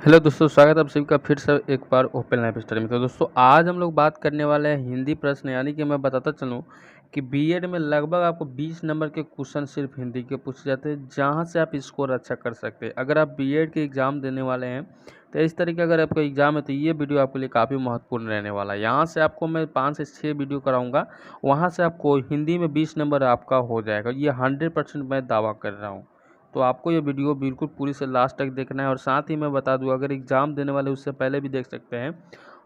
Hello दोस्तों, स्वागत है आप सभी का फिर से एक बार ओपन लाइफ स्टडी में। तो दोस्तों आज हम लोग बात करने वाले हैं हिंदी प्रश्न, यानी कि मैं बताता चलूँ कि बीएड में लगभग आपको 20 नंबर के क्वेश्चन सिर्फ हिंदी के पूछे जाते हैं, जहां से आप स्कोर अच्छा कर सकते हैं। अगर आप बीएड के एग्ज़ाम देने वाले हैं तो इस तरीके का अगर आपका एग्ज़ाम है तो ये वीडियो आपके लिए काफ़ी महत्वपूर्ण रहने वाला है। यहाँ से आपको मैं 5 से 6 वीडियो कराऊँगा, वहाँ से आपको हिंदी में 20 नंबर आपका हो जाएगा। ये 100% मैं दावा कर रहा हूँ। तो आपको ये वीडियो बिल्कुल पूरी से लास्ट तक देखना है। और साथ ही मैं बता दूं, अगर एग्ज़ाम देने वाले उससे पहले भी देख सकते हैं।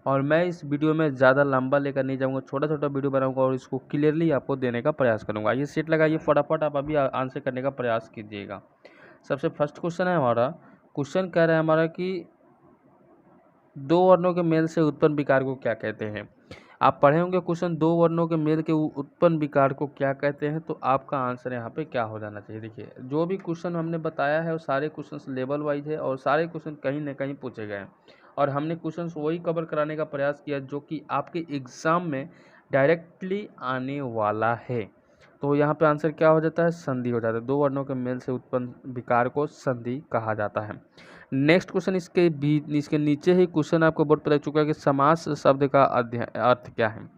और मैं इस वीडियो में ज़्यादा लंबा लेकर नहीं जाऊंगा, छोटा छोटा वीडियो बनाऊंगा और इसको क्लियरली आपको देने का प्रयास करूंगा। ये सीट लगाइए, फटाफट आप अभी आंसर करने का प्रयास कीजिएगा। सबसे फर्स्ट क्वेश्चन है हमारा। क्वेश्चन कह रहा है हमारा कि दो वर्णों के मेल से उत्पन्न विकार को क्या कहते हैं। आप पढ़े होंगे क्वेश्चन, दो वर्णों के मेल के उत्पन्न विकार को क्या कहते हैं। तो आपका आंसर यहाँ पे क्या हो जाना चाहिए। देखिए, जो भी क्वेश्चन हमने बताया है वो सारे क्वेश्चन लेवल वाइज है और सारे क्वेश्चन कहीं ना कहीं पूछे गए हैं। और हमने क्वेश्चन वही कवर कराने का प्रयास किया जो कि आपके एग्जाम में डायरेक्टली आने वाला है। तो यहाँ पे आंसर क्या हो जाता है, संधि हो जाता है। दो वर्णों के मेल से उत्पन्न विकार को संधि कहा जाता है। नेक्स्ट क्वेश्चन इसके नीचे ही क्वेश्चन आपको बोर्ड पर लग चुका है कि समास शब्द का अर्थ क्या है।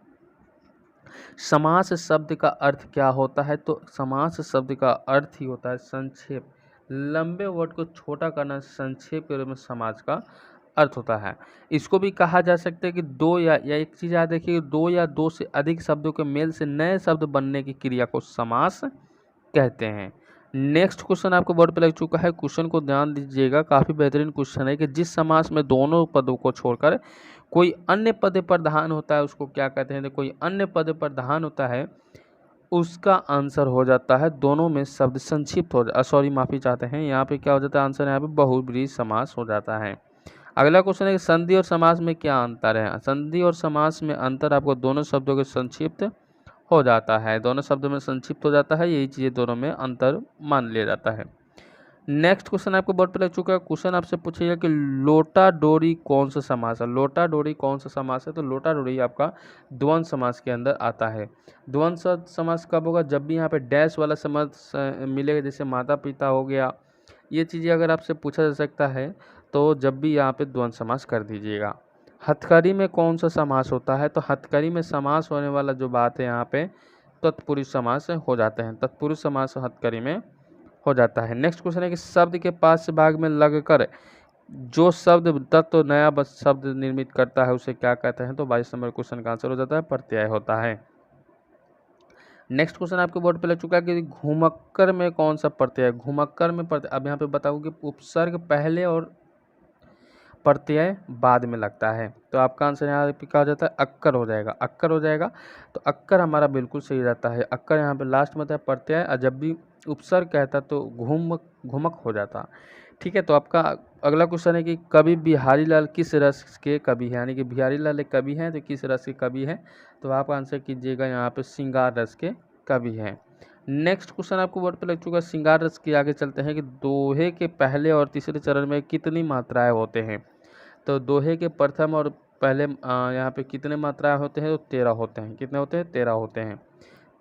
समास शब्द का अर्थ क्या होता है। तो समास शब्द का अर्थ ही होता है संक्षेप, लंबे वर्ड को छोटा करना, संक्षेप के रूप में समास का अर्थ होता है। इसको भी कहा जा सकता है कि दो या एक चीज़ याद रखिए, दो या दो से अधिक शब्दों के मेल से नए शब्द बनने की क्रिया को समास कहते हैं। नेक्स्ट क्वेश्चन आपको बोर्ड पे लग चुका है। क्वेश्चन को ध्यान दीजिएगा, काफ़ी बेहतरीन क्वेश्चन है कि जिस समास में दोनों पदों को छोड़कर कोई अन्य पद प्रधान होता है उसको क्या कहते हैं। तो कोई अन्य पद प्रधान होता है उसका आंसर हो जाता है दोनों में शब्द संक्षिप्त हो माफ़ी चाहते हैं, यहाँ पे क्या हो जाता है आंसर, यहाँ पे बहुब्रीहि समास हो जाता है। अगला क्वेश्चन है कि संधि और समास में क्या अंतर है। संधि और समास में अंतर आपको दोनों शब्दों के संक्षिप्त हो जाता है, दोनों शब्दों में संक्षिप्त हो जाता है, यही चीज़ें दोनों में अंतर मान लिया जाता है। नेक्स्ट क्वेश्चन आपको बोर्ड पे लग चुका है। क्वेश्चन आपसे पूछेगा कि लोटा डोरी कौन सा समास है। लोटा डोरी कौन सा समास है। तो लोटा डोरी आपका द्वंद्व समास के अंदर आता है। द्वंद्व समास कब होगा, जब भी यहाँ पे डैश वाला समास मिलेगा, जैसे माता पिता हो गया, ये चीज़ें अगर आपसे पूछा जा सकता है तो जब भी यहाँ पे द्वंद्व समास कर दीजिएगा। हथकड़ी में कौन सा समास होता है। तो हथकड़ी में समास होने वाला जो बात है यहाँ पे तत्पुरुष समास हो जाते हैं, तत्पुरुष समास हथकड़ी में हो जाता है। नेक्स्ट क्वेश्चन है कि शब्द के पास भाग में लगकर जो शब्द तत्व नया बस शब्द निर्मित करता है उसे क्या कहते हैं। तो 22 नंबर क्वेश्चन का आंसर हो जाता है प्रत्यय होता है। नेक्स्ट क्वेश्चन आपके बोर्ड पे लग चुका है कि घुमक्कर में कौन सा प्रत्यय है। घुमक्कर में प्रत्यय, अब यहाँ पे बताऊँ कि उपसर्ग पहले और प्रत्यय बाद में लगता है। तो आपका आंसर यहाँ पे क्या हो जाता है, अक्कर हो जाएगा, अक्कर हो जाएगा। तो अक्कर हमारा बिल्कुल सही रहता है। अक्कर यहाँ पे लास्ट में था प्रत्यय, और जब भी उपसर्ग कहता तो घुमक हो जाता। ठीक है। तो आपका अगला क्वेश्चन है कि कवि बिहारी लाल किस रस के कवि हैं, यानी कि बिहारी लाल एक कवि हैं तो किस रस के कवि हैं। तो आप आंसर कीजिएगा यहाँ पे श्रृंगार रस के कवि हैं। नेक्स्ट क्वेश्चन आपको बोर्ड पे लग चुका है श्रृंगार रस के आगे चलते हैं कि दोहे के पहले और तीसरे चरण में कितनी मात्राएं होते हैं। तो दोहे के प्रथम और पहले यहाँ पे कितने मात्राएं होते हैं। तो 13 होते हैं। कितने होते हैं, 13 होते हैं।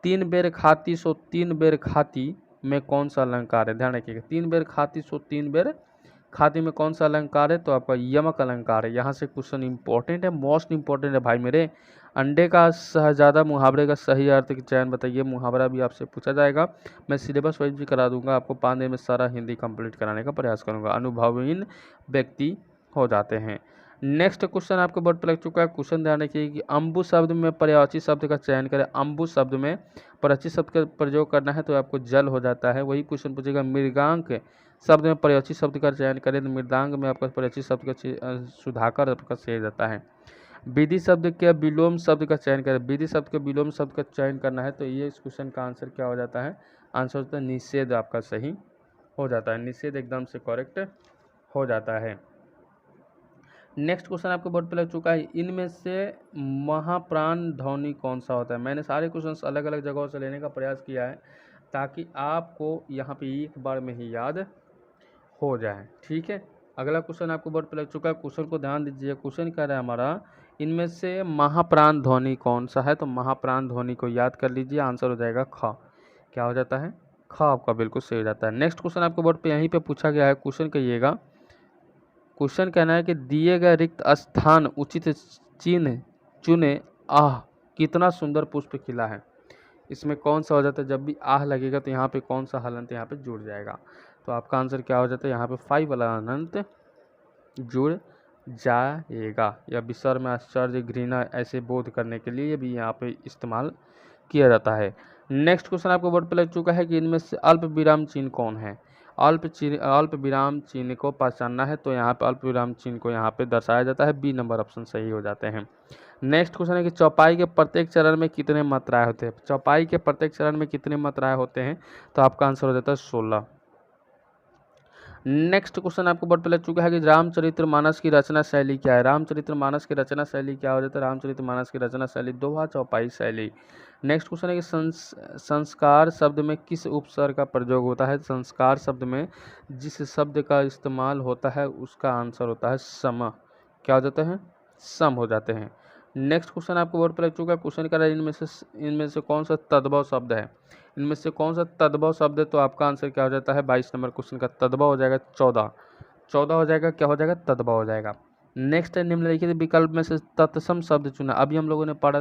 तीन बेर खाती सो तीन बेर खाती में कौन सा अलंकार है। ध्यान रखिएगा, तीन बेर खाती सो तीन बेर खाती में कौन सा अलंकार है। तो आपका यमक अलंकार है। यहाँ से क्वेश्चन इंपॉर्टेंट है, मोस्ट इंपॉर्टेंट है भाई मेरे। अंडे का शहजादा मुहावरे का सही अर्थ की चयन बताइए। मुहावरा भी आपसे पूछा जाएगा। मैं सिलेबस वाइज भी करा दूंगा आपको, 5 दिन में सारा हिंदी कंप्लीट कराने का प्रयास करूंगा। अनुभवहीन व्यक्ति हो जाते हैं। नेक्स्ट क्वेश्चन आपके बोर्ड पर लग चुका है। क्वेश्चन ध्यान रखिए कि अम्बु शब्द में पर्यायवाची शब्द का चयन करें। अम्बु शब्द में पर्यायवाची शब्द का प्रयोग करना है तो आपको जल हो जाता है। वही क्वेश्चन पूछेगा मृगांक शब्द में पर्यायवाची शब्द का चयन करें। तो मृदांग में आपका पर्यायवाची शब्द का सुधाकर आपका सही जाता है। विधि शब्द के विलोम शब्द का चयन करें। विधि शब्द के विलोम शब्द का चयन करना है तो ये इस क्वेश्चन का आंसर क्या हो जाता है, आंसर होता है निषेध, आपका सही हो जाता है। निषेध एकदम से करेक्ट हो जाता है। नेक्स्ट क्वेश्चन आपके बोर्ड पे लग चुका है, इनमें से महाप्राण ध्वनि कौन सा होता है। मैंने सारे क्वेश्चंस अलग अलग जगहों से लेने का प्रयास किया है ताकि आपको यहाँ पे एक बार में ही याद हो जाए। ठीक है। अगला क्वेश्चन आपको बोर्ड पे लग चुका है। क्वेश्चन को ध्यान दीजिए। क्वेश्चन कह रहा है हमारा, इनमें से महाप्राण ध्वनि कौन सा है। तो महाप्राण ध्वनि को याद कर लीजिए, आंसर हो जाएगा ख। क्या हो जाता है, ख आपका बिल्कुल सही हो जाता है। नेक्स्ट क्वेश्चन आपको बोर्ड पे यहीं पे पूछा गया है। क्वेश्चन कहिएगा क्वेश्चन कहना है कि दिए गए रिक्त स्थान उचित चिन्ह चुने। आह कितना सुंदर पुष्प खिला है। इसमें कौन सा हो जाता है, जब भी आह लगेगा तो यहाँ पे कौन सा हलंत यहाँ पे जुड़ जाएगा। तो आपका आंसर क्या हो जाता है, यहाँ पे 5 वाला हलंत जुड़ जाएगा। या विसर्ग में आश्चर्य घृणा ऐसे बोध करने के लिए भी यहाँ पे इस्तेमाल किया जाता है। नेक्स्ट क्वेश्चन आपको बोर्ड पे लग चुका है कि इनमें से अल्प विराम चिन्ह कौन है। अल्प विराम चिन्ह को पहचानना है तो यहाँ पे अल्प विराम चिन्ह को यहाँ पे दर्शाया जाता है। बी नंबर ऑप्शन सही हो जाते हैं। नेक्स्ट क्वेश्चन है कि चौपाई के प्रत्येक चरण में कितने मात्राएं होते हैं। चौपाई के प्रत्येक चरण में कितने मात्राएं होते हैं, तो आपका आंसर हो जाता है 16। नेक्स्ट क्वेश्चन आपको बोर्ड पे लग चुका है कि रामचरितमानस की रचना शैली क्या है। रामचरितमानस की रचना शैली क्या हो जाता है, रामचरितमानस की रचना शैली दोहा चौपाई शैली। नेक्स्ट क्वेश्चन है कि संस्कार शब्द में किस उपसर्ग का प्रयोग होता है। संस्कार शब्द में जिस शब्द का इस्तेमाल होता है उसका आंसर होता है सम। क्या हो जाते हैं, सम हो जाते हैं। नेक्स्ट क्वेश्चन आपको बोर्ड पर लग चुका है। क्वेश्चन का इनमें से कौन सा तद्भव शब्द है। इनमें से कौन सा तद्भव शब्द है, तो आपका आंसर क्या हो जाता है, 22 नंबर क्वेश्चन का तद्भव हो जाएगा 14 हो जाएगा। क्या हो जाएगा, तद्भव हो जाएगा। नेक्स्ट है निम्नलिखित विकल्प में से तत्सम शब्द चुना। अभी हम लोगों ने पढ़ा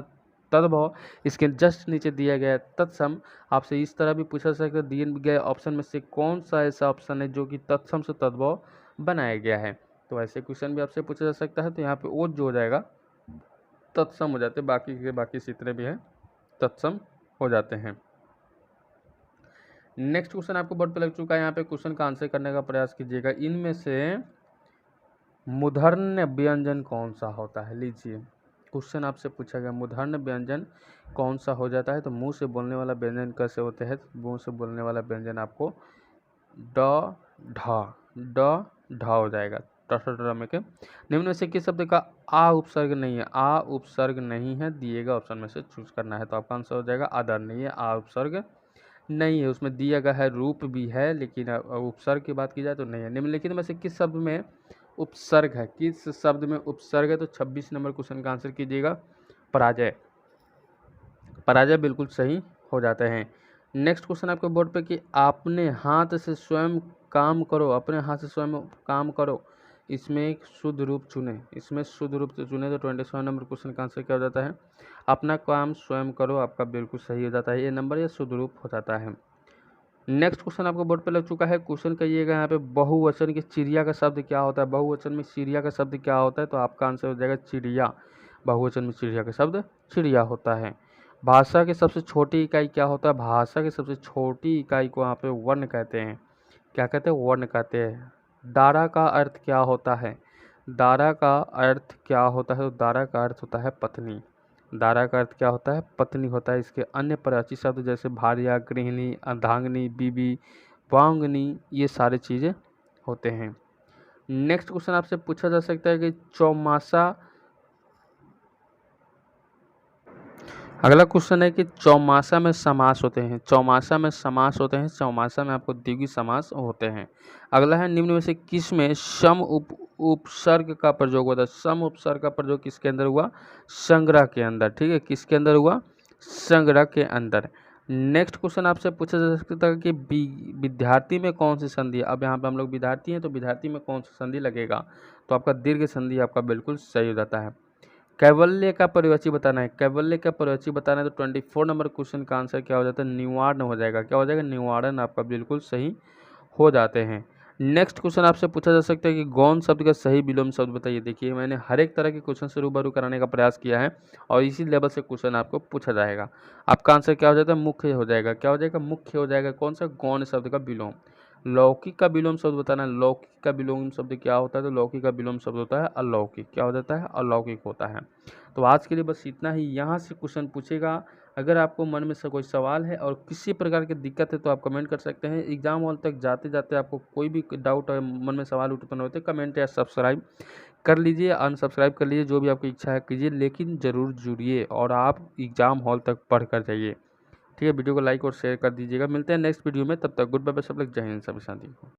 तद्भव, इसके जस्ट नीचे दिया गया तत्सम। आपसे इस तरह भी पूछा जा सकता है दिए गए ऑप्शन में से कौन सा ऐसा ऑप्शन है जो कि तत्सम से तद्भव बनाया गया है। तो ऐसे क्वेश्चन भी आपसे पूछा जा सकता है। तो यहाँ पे ओ जो हो जाएगा तत्सम हो जाते हैं, बाकी के बाकी जितने भी हैं तत्सम हो जाते हैं। नेक्स्ट क्वेश्चन आपको बोर्ड पे लग चुका है। यहाँ पे क्वेश्चन का आंसर करने का प्रयास कीजिएगा। इनमें से मूर्धन्य व्यंजन कौन सा होता है। लीजिए क्वेश्चन आपसे पूछा गया मूर्धन्य व्यंजन कौन सा हो जाता है। तो मुंह से बोलने वाला व्यंजन कैसे होते हैं। मुंह से बोलने वाला व्यंजन आपको ड ढ हो जाएगा। में के निम्न में से किस शब्द का आ उपसर्ग नहीं है। आ उपसर्ग नहीं है, दिएगा ऑप्शन में से चूज करना है। तो आपका आंसर हो जाएगा आदरणीय। आ उपसर्ग नहीं है, उसमें दिया गया है रूप भी है, लेकिन उपसर्ग की बात की जाए तो नहीं है। निम्नलिखित में से किस शब्द में उपसर्ग है, किस शब्द में उपसर्ग है। तो 26 नंबर क्वेश्चन का आंसर कीजिएगा पराजय। पराजय बिल्कुल सही हो जाते हैं। नेक्स्ट क्वेश्चन आपके बोर्ड पे कि अपने हाथ से स्वयं काम करो। अपने हाथ से स्वयं काम करो, इसमें एक शुद्ध रूप चुने। इसमें शुद्ध रूप से चुने तो 27 नंबर क्वेश्चन का आंसर क्या हो जाता है, अपना काम स्वयं करो। आपका बिल्कुल सही हो जाता है ये नंबर, ये शुद्ध रूप हो जाता है। नेक्स्ट क्वेश्चन आपको बोर्ड पे लग चुका है। क्वेश्चन कहिएगा यहाँ पे बहुवचन की चिड़िया का शब्द क्या होता है। बहुवचन में चिड़िया का शब्द क्या होता है, तो आपका आंसर हो जाएगा चिड़िया। बहुवचन में चिड़िया का शब्द चिड़िया होता है। भाषा की सबसे छोटी इकाई क्या होता है। भाषा की सबसे छोटी इकाई को यहाँ पे वर्ण कहते हैं। क्या कहते हैं, वर्ण कहते हैं। दारा का अर्थ क्या होता है। दारा का अर्थ क्या होता है, तो दारा का अर्थ होता है पत्नी। दारा का अर्थ क्या होता है, पत्नी होता है। इसके अन्य प्राची शब्द जैसे भार्या, गृहिणी, अर्धांगिनी, बीबी, वांगनी, ये सारे चीज़ें होते हैं। नेक्स्ट क्वेश्चन आपसे पूछा जा सकता है कि चौमासा, अगला क्वेश्चन है कि चौमासा में समास होते हैं। चौमासा में समास होते हैं, चौमासा में आपको द्विगु समास होते हैं। अगला है निम्न में से किस में सम उपसर्ग का प्रयोग होता है। सम उपसर्ग का प्रयोग किसके अंदर हुआ, संग्रह के अंदर। ठीक है, किसके अंदर हुआ, संग्रह के अंदर। नेक्स्ट क्वेश्चन आपसे पूछा जा सकता है कि विद्यार्थी में कौन सी संधि है। अब यहाँ पे हम लोग विद्यार्थी हैं तो विद्यार्थी में कौन सी संधि लगेगा, तो आपका दीर्घ संधि आपका बिल्कुल सही हो जाता है। कैवल्य का परिवाची बताना है। कैवल्य का परिवाची बताना है तो 24 नंबर क्वेश्चन का आंसर क्या हो जाता है, निवारण हो जाएगा। क्या हो जाएगा, निवारण आपका बिल्कुल सही हो जाते हैं। नेक्स्ट क्वेश्चन आपसे पूछा जा सकता है कि गौण शब्द का सही विलोम शब्द बताइए। देखिए मैंने हर एक तरह के क्वेश्चन से रूबरू कराने का प्रयास किया है और इसी लेवल से क्वेश्चन आपको पूछा जाएगा। आपका आंसर क्या हो जाता है, मुख्य हो जाएगा। क्या हो जाएगा, मुख्य हो जाएगा। कौन सा, गौण शब्द का विलोम। लौकिक का विलोम शब्द बताना है। लौकिक का विलोम शब्द क्या होता है, तो लौकिक का विलोम शब्द होता है अलौकिक। क्या हो जाता है, अलौकिक होता है। तो आज के लिए बस इतना ही। यहाँ से क्वेश्चन पूछेगा। अगर आपको मन में से कोई सवाल है और किसी प्रकार की दिक्कत है तो आप कमेंट कर सकते हैं। एग्जाम हॉल तक जाते जाते आपको कोई भी डाउट और मन में सवाल उत्पन्न होते कमेंट या सब्सक्राइब कर लीजिए, अनसब्सक्राइब कर लीजिए, जो भी आपकी इच्छा है कीजिए, लेकिन ज़रूर जुड़िए और आप एग्ज़ाम हॉल तक पढ़ कर जाइए। ठीक है, वीडियो को लाइक और शेयर कर दीजिएगा। मिलते हैं नेक्स्ट वीडियो में, तब तक गुड बाय सब लोग। जय हिंद सभी साथी को।